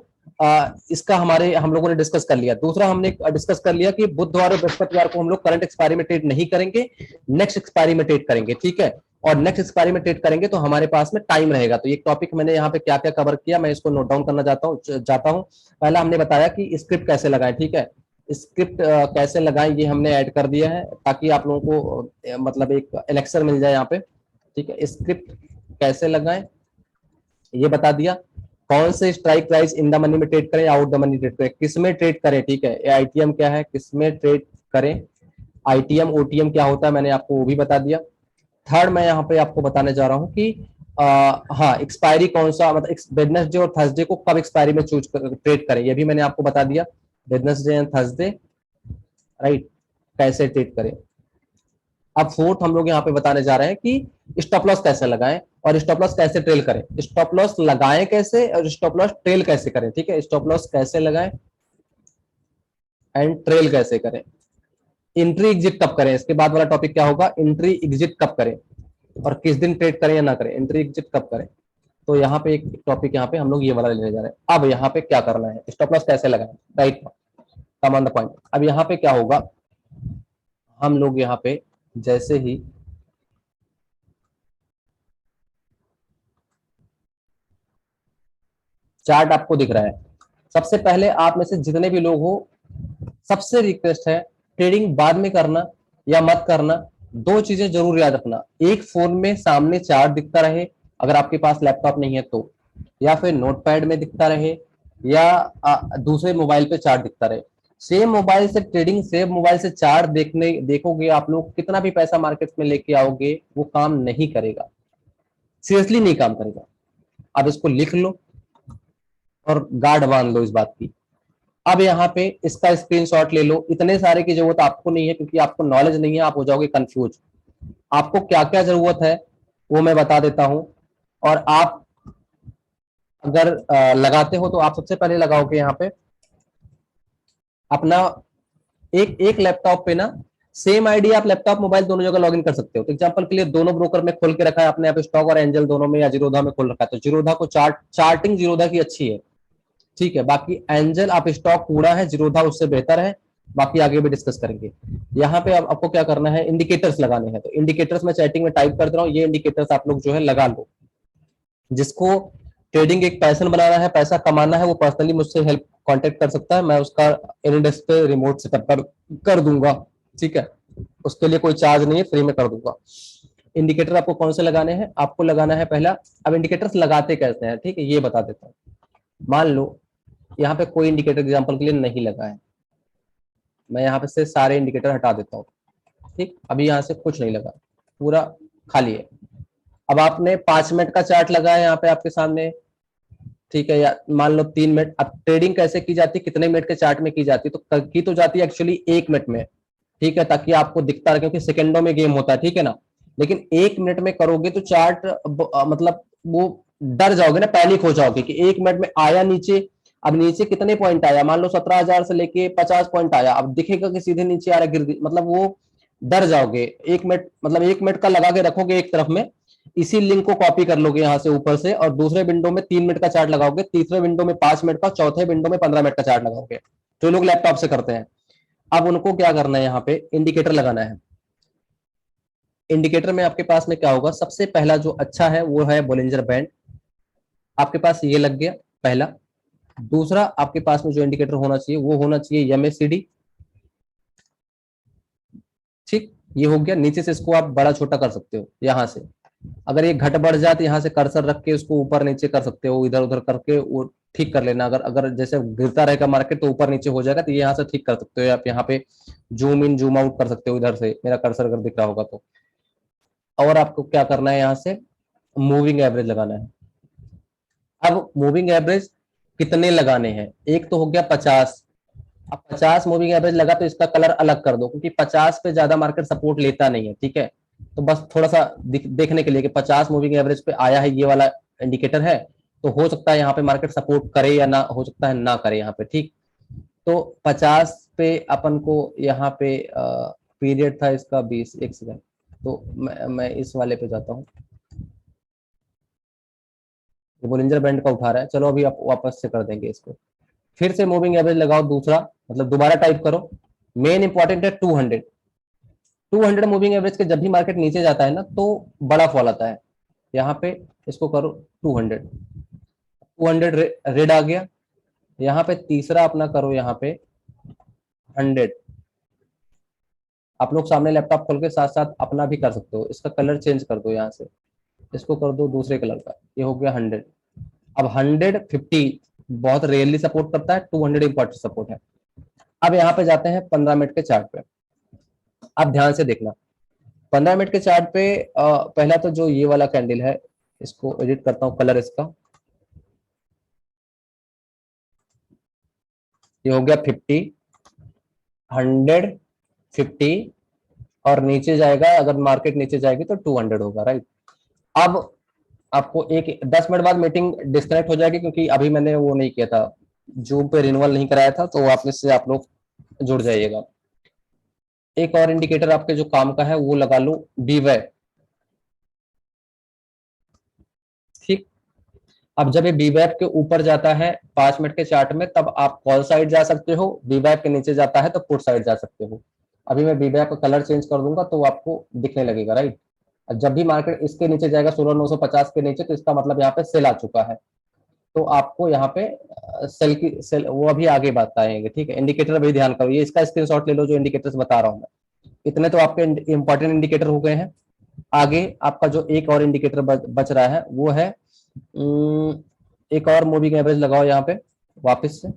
[SPEAKER 1] इसका हमारे हम लोगों ने डिस्कस कर लिया। दूसरा हमने डिस्कस कर लिया कि बुधवार और बृहस्पतिवार को हम लोग करंट एक्सपायरी में ट्रेड नहीं करेंगे, नेक्स्ट एक्सपायरी में ट्रेड करेंगे, ठीक है। और नेक्स्ट एक्सपायरी में ट्रेड करेंगे तो हमारे पास में टाइम रहेगा। तो ये टॉपिक मैंने यहाँ पे क्या क्या कवर किया, मैं इसको नोट डाउन करना चाहता हूँ। पहला हमने बताया कि स्क्रिप्ट कैसे लगाएं, ठीक है। स्क्रिप्ट कैसे लगाएं ये हमने ऐड कर दिया है ताकि आप लोगों को मतलब एक एलेक्सर मिल जाए यहाँ पे, ठीक है। स्क्रिप्ट कैसे लगाएं ये बता दिया। कौन से strike price in the money में ट्रेड करें, आउट द मनी ट्रेड करें, किस में ट्रेड करें, ठीक है। आईटीएम क्या है, किस में ट्रेड करें, आईटीएम ओटीएम क्या होता है, मैंने आपको वो भी बता दिया। थर्ड मैं यहाँ पे आपको बताने जा रहा हूँ कि हाँ एक्सपायरी कौन सा, मतलब वेडनेसडे और थर्सडे को कब एक्सपायरी में ट्रेड करें, ये भी मैंने आपको बता दिया। वेडनेसडे एंड थर्सडे, राइट, कैसे ट्रेड करें। अब फोर्थ हम लोग यहाँ पे बताने जा रहे हैं कि स्टॉप लॉस कैसे लगाएं और स्टॉप लॉस कैसे ट्रेल करें। स्टॉप लॉस लगाएं कैसे और स्टॉप लॉस ट्रेल कैसे करें, ठीक है। स्टॉप लॉस कैसे लगाएं एंड ट्रेल कैसे करें। एंट्री एग्जिट कब करें, इसके बाद वाला टॉपिक क्या होगा, एंट्री एग्जिट कब करें और किस दिन ट्रेड करें या ना करें, एंट्री एग्जिट कब करें। तो यहाँ पे एक टॉपिक यहाँ पे हम लोग ये वाला लेने जा रहे हैं। अब यहाँ पे क्या करना है, स्टॉप लॉस कैसे लगाएं, right, come on the point. अब यहाँ पे क्या होगा, हम लोग यहाँ पे जैसे ही चार्ट आपको दिख रहा है। सबसे पहले आप में से जितने भी लोग हो, सबसे रिक्वेस्ट है ट्रेडिंग बाद में करना या मत करना, दो चीजें जरूर याद रखना। एक, फोन में सामने चार्ट दिखता रहे अगर आपके पास लैपटॉप नहीं है तो, या फिर नोटपैड में दिखता रहे, या दूसरे मोबाइल पे चार्ट दिखता रहे। सेम मोबाइल से ट्रेडिंग, सेम मोबाइल से चार्ट देखोगे आप लोग, कितना भी पैसा मार्केट में लेके आओगे वो काम नहीं करेगा, सीरियसली नहीं काम करेगा। अब इसको लिख लो और गार्ड बांध लो इस बात की। अब यहाँ पे इसका स्क्रीनशॉट ले लो। इतने सारे की जरूरत आपको नहीं है क्योंकि आपको नॉलेज नहीं है, आप हो जाओगे कंफ्यूज। आपको क्या क्या जरूरत है वो मैं बता देता हूं। और आप अगर लगाते हो तो आप सबसे पहले लगाओगे यहाँ पे अपना एक एक लैपटॉप पे ना सेम आईडी, आप लैपटॉप मोबाइल दोनों जगह लॉगिन कर सकते हो। तो एग्जांपल के लिए दोनों ब्रोकर में खोल के रखा है आपने, यहाँ पे स्टॉक और एंजल दोनों में या जीरोधा में खोल रखा है, तो जीरोधा को चार्टिंग जीरोधा की अच्छी है, ठीक है। बाकी एंजल आप स्टॉक कूड़ा है, जीरोधा उससे बेहतर है, बाकी आगे भी डिस्कस करेंगे। यहाँ पे आपको क्या करना है, इंडिकेटर्स लगाने हैं। तो इंडिकेटर्स में चैटिंग में टाइप कर दे रहा हूँ, ये इंडिकेटर्स आप लोग जो है लगा लो। जिसको ट्रेडिंग एक पैशन बनाना है, पैसा कमाना है, वो पर्सनली मुझसे हेल्प कांटेक्ट कर सकता है, मैं उसका इनडेस्क पे रिमोट सेटअप कर दूंगा, ठीक है। उसके लिए कोई चार्ज नहीं है, फ्री में कर दूंगा। इंडिकेटर आपको कौन से लगाने हैं, आपको लगाना है पहला। अब इंडिकेटर्स लगाते कैसे हैं, ठीक है, ये बता देता हूँ। मान लो यहाँ पे कोई इंडिकेटर एग्जांपल के लिए नहीं लगा है, मैं यहाँ पे से सारे इंडिकेटर हटा देता हूँ, ठीक। अभी यहाँ से कुछ नहीं लगा, पूरा खाली है। अब आपने 5 मिनट का चार्ट लगा है यहाँ पे आपके सामने, ठीक है, या मान लो 3 मिनट। अब ट्रेडिंग कैसे की जाती है, कितने मिनट के चार्ट में की जाती है, तो की तो जाती है एक्चुअली 1 मिनट में, ठीक है, ताकि आपको दिखता रहे, क्योंकि सेकंडों में गेम होता है, ठीक है ना। लेकिन 1 मिनट में करोगे तो चार्ट मतलब वो डर जाओगे ना, पैनिक हो जाओगे कि 1 मिनट में आया नीचे। अब नीचे कितने पॉइंट आया, मान लो 17,000 से लेके 50 पॉइंट आया, अब दिखेगा कि सीधे नीचे आ रहा, गिर, मतलब वो डर जाओगे। 1 मिनट मतलब 1 मिनट का लगा के रखोगे एक तरफ में, इसी लिंक को कॉपी कर लोगे यहाँ से ऊपर से, और दूसरे विंडो में 3 मिनट का चार्ट लगाओगे, तीसरे विंडो में 5 मिनट का, चौथे विंडो में 15 मिनट का चार्ट लगाओगे, जो लोग लैपटॉप से करते हैं। अब उनको क्या करना है, यहाँ पे इंडिकेटर लगाना है। इंडिकेटर में आपके पास में क्या होगा, सबसे पहला जो अच्छा है वो है बोलिंजर बैंड, आपके पास ये लग गया पहला। दूसरा आपके पास में जो इंडिकेटर होना चाहिए वो होना चाहिए MACD, ठीक, ये हो गया। नीचे से इसको आप बड़ा छोटा कर सकते हो यहाँ से, अगर ये घट बढ़ जाए तो यहाँ से कर्सर रख के उसको ऊपर नीचे कर सकते हो, इधर उधर करके वो ठीक कर लेना। अगर अगर जैसे गिरता रहेगा मार्केट तो ऊपर नीचे हो जाएगा, तो ये यहाँ से ठीक कर सकते हो। आप यहाँ पे जूम इन जूम आउट कर सकते हो इधर से, मेरा कर्सर अगर दिख रहा होगा तो। और आपको क्या करना है, यहाँ से मूविंग एवरेज लगाना है। अब मूविंग एवरेज कितने लगाने हैं, एक तो हो गया 50। अब 50 मूविंग एवरेज लगा तो इसका कलर अलग कर दो, क्योंकि 50 पे ज्यादा मार्केट सपोर्ट लेता नहीं है, ठीक है। तो बस थोड़ा सा देखने के लिए कि 50 मूविंग एवरेज पे आया है, ये वाला इंडिकेटर है, तो हो सकता है यहाँ पे मार्केट सपोर्ट करे या ना, हो सकता है ना करे यहाँ पे, ठीक। तो 50 पे अपन को यहाँ पे पीरियड था इसका 20, एक सेकंड, तो मैं इस वाले पे जाता हूँ। बोलिंजर बैंड का उठा रहा है, चलो अभी आप वापस से कर देंगे इसको। फिर से मूविंग एवरेज लगाओ दूसरा, मतलब दोबारा टाइप करो। मेन इंपॉर्टेंट है 200। 200 मूविंग एवरेज के जब भी मार्केट नीचे जाता है ना तो बड़ा फॉल आता है। यहाँ पे इसको करो 200, 200 रेड आ गया। यहाँ पे तीसरा अपना करो, यहाँ पे 100। आप लोग सामने लैपटॉप खोल के साथ साथ अपना भी कर सकते हो, इसका कलर चेंज कर दो, यहाँ से इसको कर दो दूसरे कलर का, ये हो गया 100। अब 150 बहुत रेयरली सपोर्ट करता है, 200 इंपॉर्टेंट सपोर्ट है। अब यहाँ पे जाते हैं 15 मिनट के चार्ट पे। अब ध्यान से देखना, 15 मिनट के चार्ट पे पहला तो जो ये वाला कैंडल है, इसको एडिट करता हूँ कलर इसका, ये हो गया 50, 150, और नीचे जाएगा, अगर मार्केट नीचे जाएगी तो 200 होगा, राइट। अब आपको एक 10 मिनट बाद मीटिंग डिस्कनेक्ट हो जाएगी, क्योंकि अभी मैंने वो नहीं किया था, जूम पे रिन्यूअल नहीं कराया था, तो वापस से आप लोग जुड़ जाइएगा। एक और इंडिकेटर आपके जो काम का है वो लगा लो, बीवैप, ठीक। अब जब ये बीवैप के ऊपर जाता है 5 मिनट के चार्ट में, तब आप कॉल साइड जा सकते हो, बीवैप के नीचे जाता है तो पुट साइड जा सकते हो। अभी मैं बीवैप का कलर चेंज कर दूंगा तो आपको दिखने लगेगा, राइट। जब भी मार्केट इसके नीचे जाएगा 16,950 के नीचे, तो इसका मतलब यहाँ पे सेल आ चुका है। तो आपको यहाँ पे सेल की सेल वो अभी आगे बात आएंगे, ठीक है। इंडिकेटर भी ध्यान करो, ये इसका स्क्रीनशॉट ले लो जो इंडिकेटर्स बता रहा हूँ मैं। इतने तो आपके इंपॉर्टेंट इंडिकेटर हो गए हैं। आगे आपका जो एक और इंडिकेटर बच रहा है वो है एक और मूविंग एवरेज लगाओ यहाँ पे वापस से।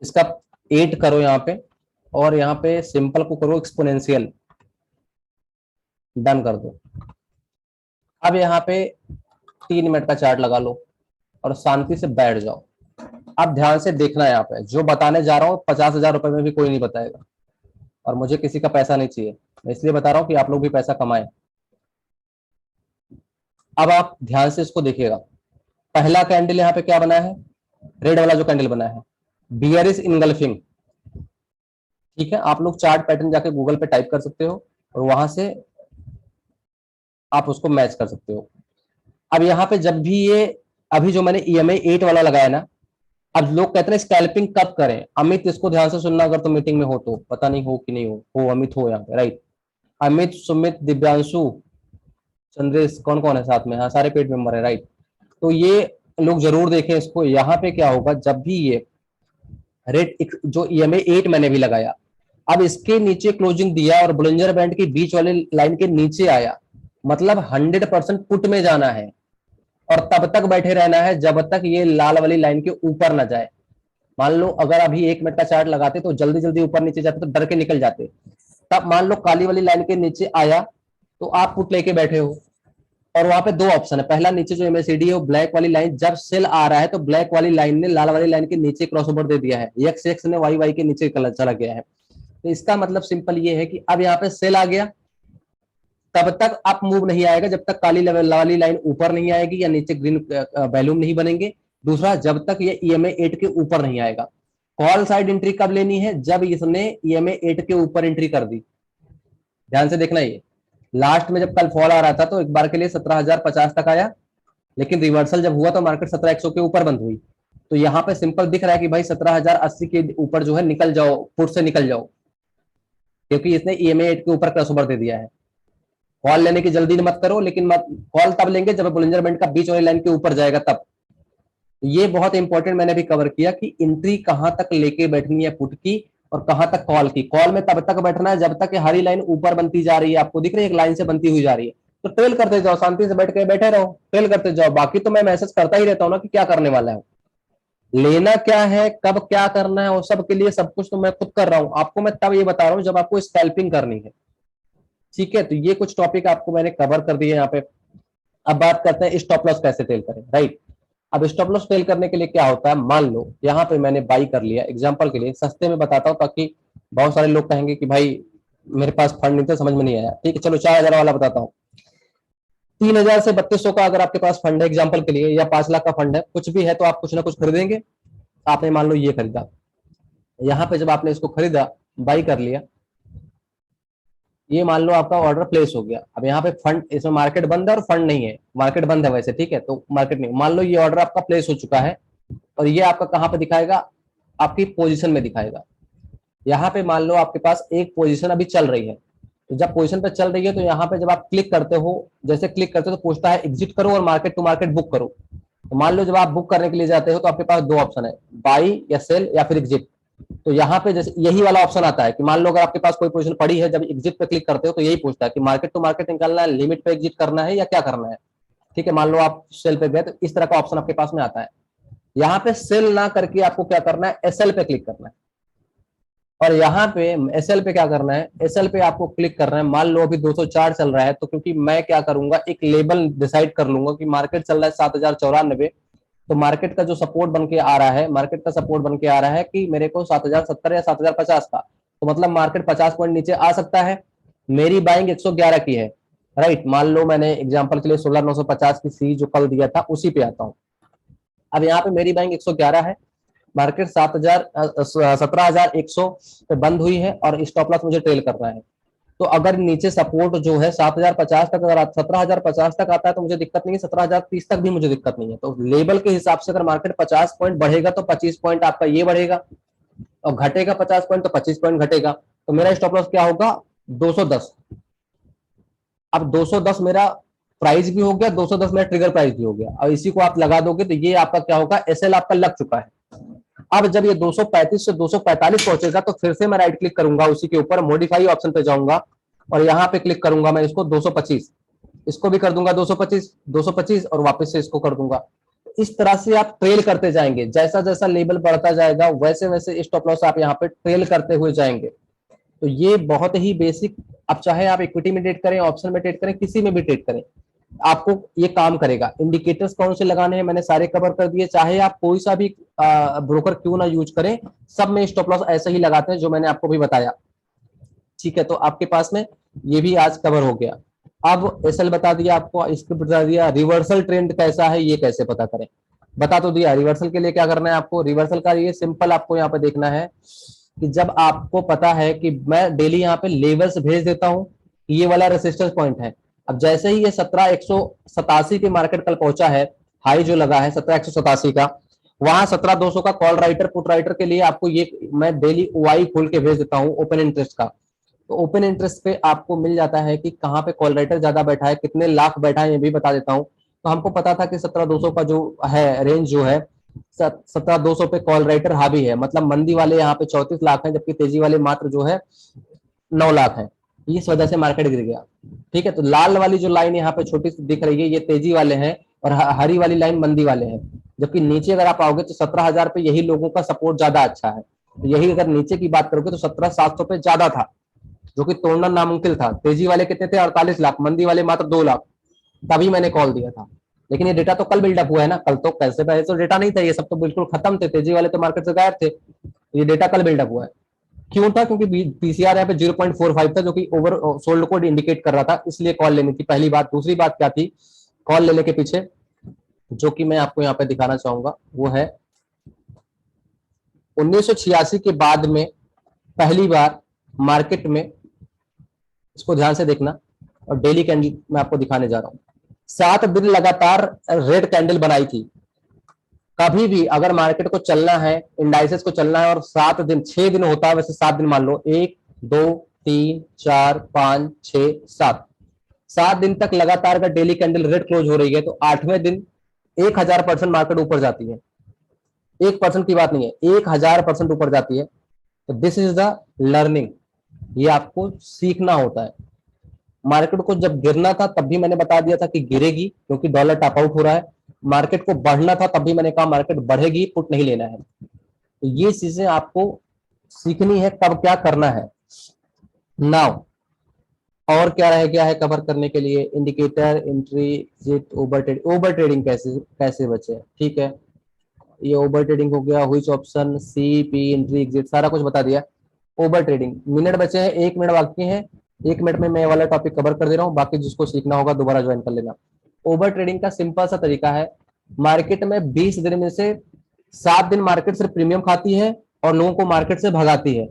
[SPEAKER 1] इसका 8 करो यहाँ पे, और यहाँ पे सिंपल को करो एक्सपोनेंशियल, डन कर दो। अब यहाँ पे 3 मिनट का चार्ट लगा लो और शांति से बैठ जाओ। अब ध्यान से देखना है, यहाँ पे जो बताने जा रहा हूँ 50,000 रुपए में भी कोई नहीं बताएगा, और मुझे किसी का पैसा नहीं चाहिए, मैं इसलिए बता रहा हूँ कि आप लोग भी पैसा कमाएं। अब आप ध्यान से इसको देखिएगा। पहला कैंडल यहाँ पे क्या बना है, रेड वाला जो कैंडल बना है, बियरिश इनगल्फिंग, ठीक है। आप लोग चार्ट पैटर्न जाके गूगल पे टाइप कर सकते हो और वहां से आप उसको मैच कर सकते हो। अब यहाँ पे जब भी ये अभी जो मैंने EMA 8 वाला लगाया ना, अब लोग कहते हैं स्कैल्पिंग कब करें। अमित इसको ध्यान से सुनना, अगर तो मीटिंग में हो तो, पता नहीं हो कि नहीं हो अमित हो यहाँ पे, राइट। अमित, सुमित, दिव्यांशु, चंद्रेश, कौन कौन है साथ में, हाँ सारे पेड मेंबर है, राइट। तो ये लोग जरूर देखें इसको। यहाँ पे क्या होगा, जब भी ये रेट जो EMA 8 मैंने भी लगाया, अब इसके नीचे क्लोजिंग दिया और बुलिंजर बैंड के बीच वाले लाइन के नीचे आया, मतलब 100% पुट में जाना है और तब तक बैठे रहना है जब तक ये लाल वाली लाइन के ऊपर ना जाए। मान लो अगर अभी 1 मिनट का चार्ट लगाते तो जल्दी जल्दी ऊपर नीचे जाते तो डर के निकल जाते। तब मान लो काली वाली लाइन के नीचे आया तो आप पुट लेके बैठे हो, और वहां पे 2 ऑप्शन है। पहला, नीचे जो MACD है वो ब्लैक वाली लाइन, जब सेल आ रहा है तो ब्लैक वाली लाइन ने लाल वाली लाइन के नीचे क्रॉसओवर दे दिया है, एक्स ने वाई के नीचे चला गया है। तो इसका मतलब सिंपल ये है कि अब यहाँ पे सेल आ गया, तब तक आप मूव नहीं आएगा जब तक काली वाली लाइन ऊपर नहीं आएगी या नीचे ग्रीन बैलून नहीं बनेंगे। दूसरा, जब तक ये EMA 8 के ऊपर नहीं आएगा। कॉल साइड एंट्री कब लेनी है, जब इसने EMA 8 के ऊपर एंट्री कर दी। ध्यान से देखना, ये लास्ट में जब कल फॉल आ रहा था तो एक बार के लिए 17,050 तक आया, लेकिन रिवर्सल जब हुआ तो मार्केट 17,100 के ऊपर बंद हुई। तो यहाँ पे सिंपल दिख रहा है कि भाई 17,080 के ऊपर जो है निकल जाओ, पुट से निकल जाओ, क्योंकि इसने EMA 8 के ऊपर क्रॉसओवर दे दिया है। कॉल लेने की जल्दी मत करो, लेकिन मत कॉल तब लेंगे जब बुलिंजर बैंड का बीच वाली लाइन के ऊपर जाएगा तब। ये बहुत इंपॉर्टेंट मैंने भी कवर किया कि एंट्री कहां तक लेके बैठनी है पुट की और कहां तक कॉल की। कॉल में तब तक बैठना है जब तक हरी लाइन ऊपर बनती जा रही है, आपको दिख रही है एक लाइन से बनती हुई जा रही है, तो ट्रेल करते जाओ, शांति से बैठ के बैठे रहो, ट्रेल करते जाओ। बाकी तो मैं मैसेज करता ही रहता हूँ ना कि क्या करने वाला है, लेना क्या है, कब क्या करना है, और सब के लिए सब कुछ तो मैं खुद कर रहा हूँ। आपको मैं तब ये बता रहा हूँ जब आपको स्कैल्पिंग करनी है, ठीक है। तो ये कुछ टॉपिक आपको मैंने कवर कर दिए यहाँ पे। अब बात करते हैं स्टॉप लॉस कैसे टेल करें, राइट। अब स्टॉप लॉस टेल करने के लिए क्या होता है, मान लो यहाँ पे मैंने बाई कर लिया, एग्जांपल के लिए सस्ते में बताता हूँ ताकि बहुत सारे लोग कहेंगे कि भाई मेरे पास फंड नहीं था, समझ में नहीं आया, ठीक है। चलो 4,000 वाला बताता हूँ। 3,000 से 3,200 का अगर आपके पास फंड है एग्जाम्पल के लिए, या 5 लाख का फंड है, कुछ भी है, तो आप कुछ ना कुछ खरीदेंगे। आपने मान लो ये खरीदा, यहाँ पे जब आपने इसको खरीदा, बाई कर लिया, ये मान लो आपका ऑर्डर प्लेस हो गया। अब यहाँ पे फंड, इसमें मार्केट बंद है और फंड नहीं है, मार्केट बंद है वैसे, ठीक है, तो मार्केट नहीं। मान लो ये ऑर्डर आपका प्लेस हो चुका है और ये आपका कहाँ पे दिखाएगा, आपकी पोजीशन में दिखाएगा। यहाँ पे मान लो आपके पास एक पोजीशन अभी चल रही है, तो जब पोजीशन पे चल रही है तो यहाँ पे जब आप क्लिक करते हो, जैसे क्लिक करते हो तो पूछता है एग्जिट करो और मार्केट टू मार्केट बुक करो। तो मान लो जब आप बुक करने के लिए जाते हो तो आपके पास 2 ऑप्शन है, बाई या सेल या फिर एग्जिट। तो यहाँ पे जैसे यही वाला ऑप्शन आता है कि मान लो अगर आपके पास कोई पोजीशन पड़ी है, जब एग्जिट पे क्लिक करते हो तो यही पूछता है कि मार्केट टू मार्केट निकालना है, लिमिट पे एग्जिट करना है या क्या करना है, ठीक है। मान लो आप सेल पे गए तो इस तरह का ऑप्शन आपके पास में आता है। यहाँ पे सेल ना करके आपको क्या करना है, एसएल पे क्लिक करना है, और यहाँ पे एसएल पे क्या करना है, एसएल पे आपको क्लिक करना है। मान लो अभी 204 चल रहा है, तो क्योंकि मैं क्या करूंगा, एक लेवल डिसाइड कर लूंगा कि मार्केट चल रहा है 7,094, तो मार्केट का जो सपोर्ट बन के आ रहा है, मार्केट का सपोर्ट बन के आ रहा है कि मेरे को 7,070 या 7,050 का, तो मतलब मार्केट 50 पॉइंट नीचे आ सकता है। मेरी बाइंग 111 की है, राइट। मान लो मैंने एग्जांपल के लिए 16,950 की सी जो कल दिया था उसी पे आता हूँ। अब यहाँ पे मेरी बाइंग 111 है, मार्केट 17,100 पे बंद हुई है और स्टॉप लॉस मुझे ट्रेल करना है। तो अगर नीचे सपोर्ट जो है 7,050 तक, अगर 17,050 तक आता है तो मुझे दिक्कत नहीं है, 17,030 तक भी मुझे दिक्कत नहीं है। तो लेवल के हिसाब से अगर मार्केट 50 पॉइंट बढ़ेगा तो 25 पॉइंट आपका ये बढ़ेगा, और घटेगा 50 पॉइंट तो 25 पॉइंट घटेगा। तो मेरा स्टॉप लॉस क्या होगा, 210। अब 210 मेरा प्राइस भी हो गया, 210 मेरा ट्रिगर प्राइस भी हो गया, और इसी को आप लगा दोगे तो ये आपका क्या होगा, एसएल आपका लग चुका है। अब जब ये 235 से 245 पहुंचेगा तो फिर से मैं राइट क्लिक करूंगा, उसी के ऊपर मॉडिफाई ऑप्शन पे जाऊंगा और यहां पे क्लिक करूंगा मैं इसको 225, इसको भी कर दूंगा 225, 225 और वापस से इसको कर दूंगा। इस तरह से आप ट्रेल करते जाएंगे, जैसा जैसा लेवल बढ़ता जाएगा वैसे वैसे स्टॉप लॉस आप यहाँ पे ट्रेल करते हुए जाएंगे। तो ये बहुत ही बेसिक, अब चाहे आप इक्विटी में ट्रेड करें, ऑप्शन में ट्रेड करें, किसी में भी ट्रेड करें, आपको ये काम करेगा। इंडिकेटर्स कौन से लगाने हैं मैंने सारे कवर कर दिए, चाहे आप कोई सा भी ब्रोकर क्यों ना यूज करें, सब में स्टॉप लॉस ऐसे ही लगाते हैं जो मैंने आपको भी बताया। ठीक है, तो आपके पास में ये भी आज कवर हो गया। अब एसएल बता दिया आपको, स्क्रिप्ट बता दिया, रिवर्सल ट्रेंड कैसा है ये कैसे पता करें बता तो दिया। रिवर्सल के लिए क्या करना है आपको, रिवर्सल का ये सिंपल आपको यहाँ पे देखना है कि जब आपको पता है कि मैं डेली यहाँ पे लेवल्स भेज देता हूँ, ये वाला रेसिस्टेंस पॉइंट है। अब जैसे ही ये 17,187 के मार्केट कल पहुंचा है, हाई जो लगा है 17,187 का, वहां 17,200 का कॉल राइटर पुट राइटर के लिए आपको ये मैं डेली ओआई खोल के भेज देता हूँ ओपन इंटरेस्ट का। तो ओपन इंटरेस्ट पे आपको मिल जाता है कि कहाँ पे कॉल राइटर ज्यादा बैठा है, कितने लाख बैठा है, ये भी बता देता हूँ। तो हमको पता था कि 17,200 का जो है रेंज जो है 17,200 पे कॉल राइटर हावी है, मतलब मंदी वाले यहाँ पे 34 लाख है, जबकि तेजी वाले मात्र जो है 9 लाख है। इस वजह से मार्केट गिर गया। ठीक है, तो लाल वाली जो लाइन यहाँ पे छोटी सी दिख रही है ये तेजी वाले हैं और हरी वाली लाइन मंदी वाले हैं। जबकि नीचे अगर आप आओगे तो 17,000 पे यही लोगों का सपोर्ट ज्यादा अच्छा है। तो यही अगर नीचे की बात करोगे तो 17,700 पे ज्यादा था, जो कि तोड़ना नामुमकिन था। तेजी वाले कितने थे, 48 लाख, मंदी वाले मात्र 2 लाख। तभी मैंने कॉल दिया था। लेकिन ये डेटा तो कल बिल्डअप हुआ है ना, कल तो कैसे पैसे तो डेटा नहीं था, ये सब तो बिल्कुल खत्म थे, तेजी वाले तो मार्केट से गायब थे। ये डेटा कल बिल्डअप हुआ है। क्यों था, क्योंकि पीसीआर यहाँ पे 0.45 था, जो कि ओवर सोल्ड को इंडिकेट कर रहा था, इसलिए कॉल लेनी थी। पहली बात। दूसरी बात क्या थी कॉल लेने के पीछे, जो कि मैं आपको यहाँ पे दिखाना चाहूंगा, वो है 1986 के बाद में पहली बार मार्केट में, इसको ध्यान से देखना, और डेली कैंडल मैं आपको दिखाने जा रहा हूं, 7 दिन लगातार रेड कैंडल बनाई थी। कभी भी अगर मार्केट को चलना है, इंडाइसेस को चलना है और 7 दिन 6 दिन होता है, वैसे 7 दिन मान लो, 1 2 3 4 5 6 7 दिन तक लगातार अगर डेली कैंडल रेड क्लोज हो रही है तो 8वें दिन 1000% मार्केट ऊपर जाती है। 1% की बात नहीं है, 1000% ऊपर जाती है। तो दिस इज द लर्निंग, ये आपको सीखना होता है। मार्केट को जब गिरना था तब भी मैंने बता दिया था कि गिरेगी, क्योंकि डॉलर टॉप आउट हो रहा है। मार्केट को बढ़ना था तब भी मैंने कहा मार्केट बढ़ेगी, पुट नहीं लेना है। तो ये चीजें आपको सीखनी है, कब क्या करना है। नाउ और क्या रह गया है कवर करने के लिए, indicator, entry, exit, over trading कैसे कैसे बचे। ठीक है, ये ओवर ट्रेडिंग हो गया, which option, C P, entry, exit, सारा कुछ बता दिया। ओवर ट्रेडिंग मिनट बचे हैं, 1 मिनट बाकी है, 1 मिनट में मैं वाला टॉपिक कवर कर दे रहा हूँ, बाकी जिसको सीखना होगा दोबारा ज्वाइन कर लेना। ओवर ट्रेडिंग का सिंपल सा तरीका है, मार्केट में 20 दिन में से 7 दिन मार्केट सिर्फ प्रीमियम खाती है और लोगों को मार्केट से भगाती है।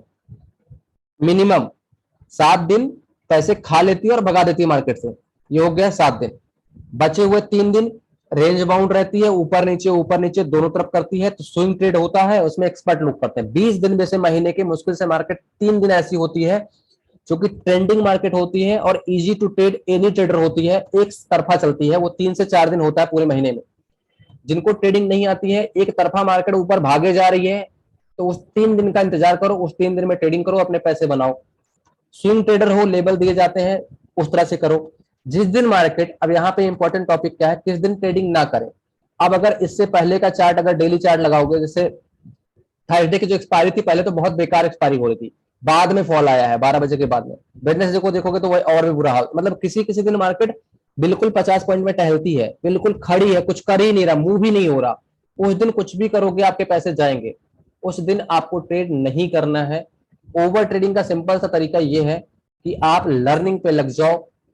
[SPEAKER 1] मिनिमम 7 दिन पैसे खा लेती है और भगा देती है मार्केट से, ये हो गया 7 दिन। बचे हुए 3 दिन रेंज बाउंड रहती है, ऊपर नीचे दोनों तरफ करती है, तो स्विंग ट्रेड होता है, उसमें एक्सपर्ट लोग करते हैं। 20 दिन में से महीने के मुश्किल से मार्केट 3 दिन ऐसी होती है जो कि ट्रेंडिंग मार्केट होती है और easy to trade any trader होती है, एक तरफा चलती है। वो 3 से 4 दिन होता है पूरे महीने में। जिनको ट्रेडिंग नहीं आती है, एक तरफा मार्केट ऊपर भागे जा रही है, तो उस 3 दिन का इंतजार करो, उस 3 दिन में ट्रेडिंग करो, अपने पैसे बनाओ। स्विंग ट्रेडर हो, लेबल दिए जाते हैं, उस तरह से करो। जिस दिन मार्केट, अब यहाँ पे इंपॉर्टेंट टॉपिक क्या है, किस दिन ट्रेडिंग ना करें। अब अगर इससे पहले का चार्ट, अगर डेली चार्ट लगाओगे, जैसे थर्सडे की जो एक्सपायरी थी, पहले तो बहुत बेकार एक्सपायरी हो रही थी, बाद में फॉल आया है 12 बजे के बाद में। वेडनेसडे को देखोगे तो वही और भी बुरा हाल, मतलब किसी किसी दिन मार्केट बिल्कुल 50 पॉइंट में टहलती है, बिल्कुल खड़ी है, कुछ कर ही नहीं रहा, मूव भी नहीं हो रहा। उस दिन कुछ भी करोगे आपके पैसे जाएंगे, उस दिन आपको ट्रेड नहीं करना है। ओवर ट्रेडिंग का सिंपल सा तरीका ये है कि आप लर्निंग पे लग जाओ,